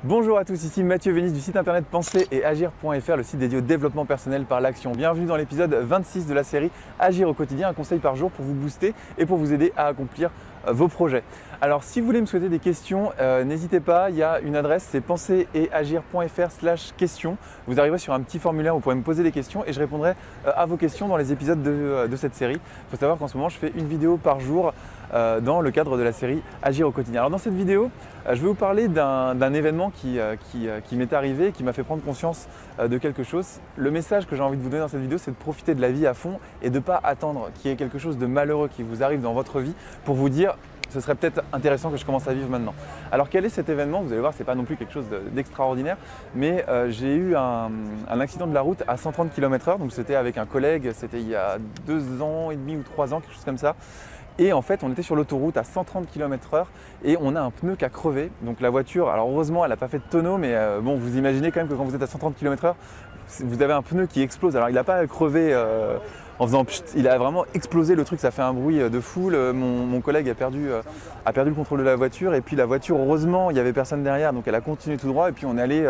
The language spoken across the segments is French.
Bonjour à tous, ici Mathieu Vénis du site internet penser et agir.fr, le site dédié au développement personnel par l'action. Bienvenue dans l'épisode 26 de la série Agir au quotidien, un conseil par jour pour vous booster et pour vous aider à accomplir vos projets. Alors si vous voulez me souhaiter des questions, n'hésitez pas, il y a une adresse, c'est penser et agir.fr/questions. Vous arriverez sur un petit formulaire, vous pourrez me poser des questions et je répondrai à vos questions dans les épisodes de cette série. Il faut savoir qu'en ce moment je fais une vidéo par jour dans le cadre de la série Agir au quotidien. Alors dans cette vidéo, je vais vous parler d'un événement qui m'est arrivé, qui m'a fait prendre conscience de quelque chose. Le message que j'ai envie de vous donner dans cette vidéo, c'est de profiter de la vie à fond et de ne pas attendre qu'il y ait quelque chose de malheureux qui vous arrive dans votre vie pour vous dire ce serait peut-être intéressant que je commence à vivre maintenant. Alors quel est cet événement? Vous allez voir, ce n'est pas non plus quelque chose d'extraordinaire, mais j'ai eu un accident de la route à 130 km/h, donc c'était avec un collègue, c'était il y a 2 ans et demi ou 3 ans, quelque chose comme ça. Et en fait, on était sur l'autoroute à 130 km/h et on a un pneu qui a crevé. Donc la voiture, alors heureusement, elle n'a pas fait de tonneau, mais bon, vous imaginez quand même que quand vous êtes à 130 km/h, vous avez un pneu qui explose. Alors il n'a pas crevé en faisant pchit, il a vraiment explosé le truc, ça fait un bruit de fou. Mon collègue a perdu le contrôle de la voiture et puis la voiture, heureusement, il n'y avait personne derrière, donc elle a continué tout droit et puis on est allé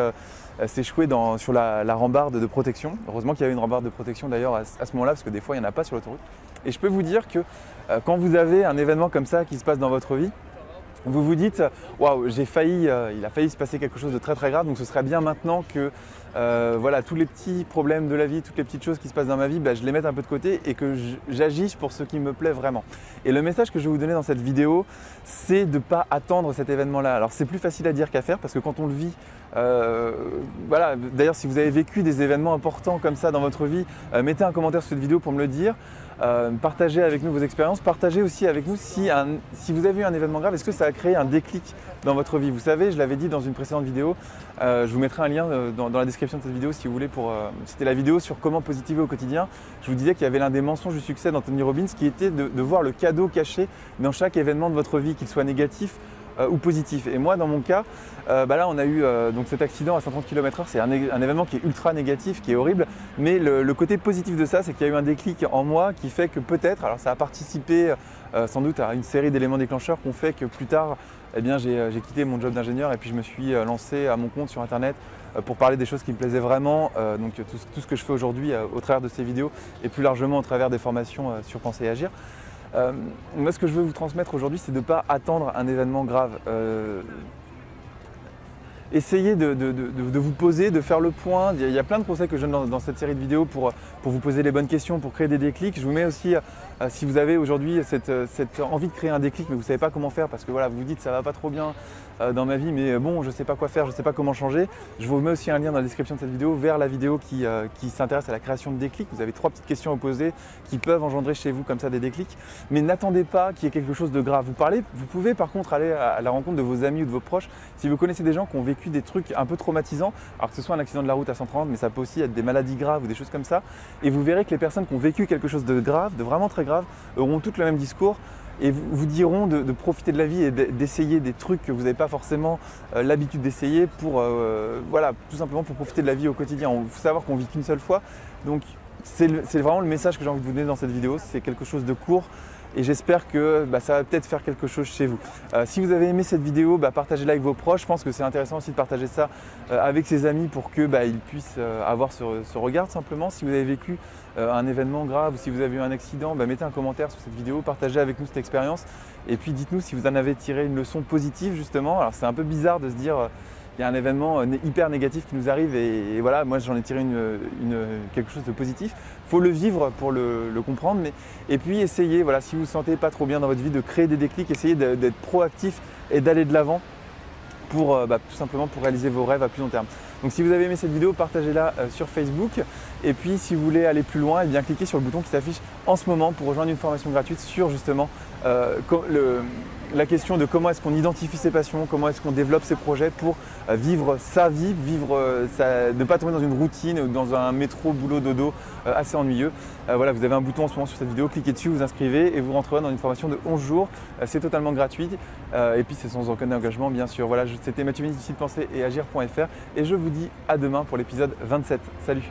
s'échouer sur la rambarde de protection. Heureusement qu'il y avait une rambarde de protection d'ailleurs à ce moment-là, parce que des fois il n'y en a pas sur l'autoroute. Et je peux vous dire que quand vous avez un événement comme ça qui se passe dans votre vie, vous vous dites « Waouh, il a failli se passer quelque chose de très très grave, donc ce serait bien maintenant que voilà, tous les petits problèmes de la vie, toutes les petites choses qui se passent dans ma vie, je les mette un peu de côté et que j'agisse pour ce qui me plaît vraiment. » Et le message que je vais vous donner dans cette vidéo, c'est de ne pas attendre cet événement-là. Alors c'est plus facile à dire qu'à faire parce que quand on le vit, voilà. D'ailleurs, si vous avez vécu des événements importants comme ça dans votre vie, mettez un commentaire sur cette vidéo pour me le dire. Partagez avec nous vos expériences, partagez aussi avec nous si vous avez eu un événement grave, est-ce que ça a créé un déclic dans votre vie? Vous savez, je l'avais dit dans une précédente vidéo, je vous mettrai un lien dans la description de cette vidéo si vous voulez, c'était la vidéo sur comment positiver au quotidien. Je vous disais qu'il y avait l'un des mensonges du succès d'Anthony Robbins qui était de voir le cadeau caché dans chaque événement de votre vie, qu'il soit négatif ou positif. Et moi dans mon cas, là on a eu donc cet accident à 130 km/h, c'est un événement qui est ultra négatif, qui est horrible, mais le côté positif de ça, c'est qu'il y a eu un déclic en moi qui fait que peut-être, alors ça a participé sans doute à une série d'éléments déclencheurs qui ont fait que plus tard, eh bien, j'ai quitté mon job d'ingénieur et puis je me suis lancé à mon compte sur internet pour parler des choses qui me plaisaient vraiment, donc tout ce que je fais aujourd'hui au travers de ces vidéos et plus largement au travers des formations sur Penser et Agir. Moi, ce que je veux vous transmettre aujourd'hui, c'est de ne pas attendre un événement grave. Essayez de vous poser, de faire le point. Il y a plein de conseils que je donne dans cette série de vidéos pour vous poser les bonnes questions, pour créer des déclics. Je vous mets aussi, si vous avez aujourd'hui cette envie de créer un déclic, mais vous ne savez pas comment faire parce que voilà, vous vous dites ça ne va pas trop bien dans ma vie, mais bon, je ne sais pas quoi faire, je ne sais pas comment changer. Je vous mets aussi un lien dans la description de cette vidéo vers la vidéo qui s'intéresse à la création de déclics. Vous avez 3 petites questions à poser qui peuvent engendrer chez vous comme ça des déclics. Mais n'attendez pas qu'il y ait quelque chose de grave. Vous pouvez par contre aller à la rencontre de vos amis ou de vos proches. Si vous connaissez des gens qui ont vécu des trucs un peu traumatisants, alors que ce soit un accident de la route à 130, mais ça peut aussi être des maladies graves ou des choses comme ça, et vous verrez que les personnes qui ont vécu quelque chose de grave, de vraiment très grave, auront toutes le même discours et vous diront de profiter de la vie et d'essayer des trucs que vous n'avez pas forcément l'habitude d'essayer pour, voilà, tout simplement pour profiter de la vie au quotidien. Il faut savoir qu'on vit qu'une seule fois, donc c'est vraiment le message que j'ai envie de vous donner dans cette vidéo. C'est quelque chose de court et j'espère que ça va peut-être faire quelque chose chez vous. Si vous avez aimé cette vidéo, partagez-la avec vos proches. Je pense que c'est intéressant aussi de partager ça avec ses amis pour qu'ils puissent avoir ce regard simplement. Si vous avez vécu un événement grave ou si vous avez eu un accident, mettez un commentaire sous cette vidéo, partagez avec nous cette expérience et puis dites-nous si vous en avez tiré une leçon positive justement. Alors c'est un peu bizarre de se dire il y a un événement hyper négatif qui nous arrive et voilà, moi j'en ai tiré quelque chose de positif. Il faut le vivre pour le comprendre, et puis essayez, voilà, si vous ne vous sentez pas trop bien dans votre vie, de créer des déclics, essayez d'être proactif et d'aller de l'avant pour tout simplement pour réaliser vos rêves à plus long terme. Donc si vous avez aimé cette vidéo, partagez-la sur Facebook. Et puis si vous voulez aller plus loin, cliquez sur le bouton qui s'affiche en ce moment pour rejoindre une formation gratuite sur justement la question de comment est-ce qu'on identifie ses passions, comment est-ce qu'on développe ses projets pour vivre sa vie, ne pas tomber dans une routine ou dans un métro, boulot, dodo assez ennuyeux. Voilà, vous avez un bouton en ce moment sur cette vidéo, cliquez dessus, vous inscrivez et vous rentrerez dans une formation de 11 jours. C'est totalement gratuit et puis c'est sans aucun engagement bien sûr. Voilà, c'était Mathieu Vénis du site penser et agir.fr et je vous dis à demain pour l'épisode 27. Salut!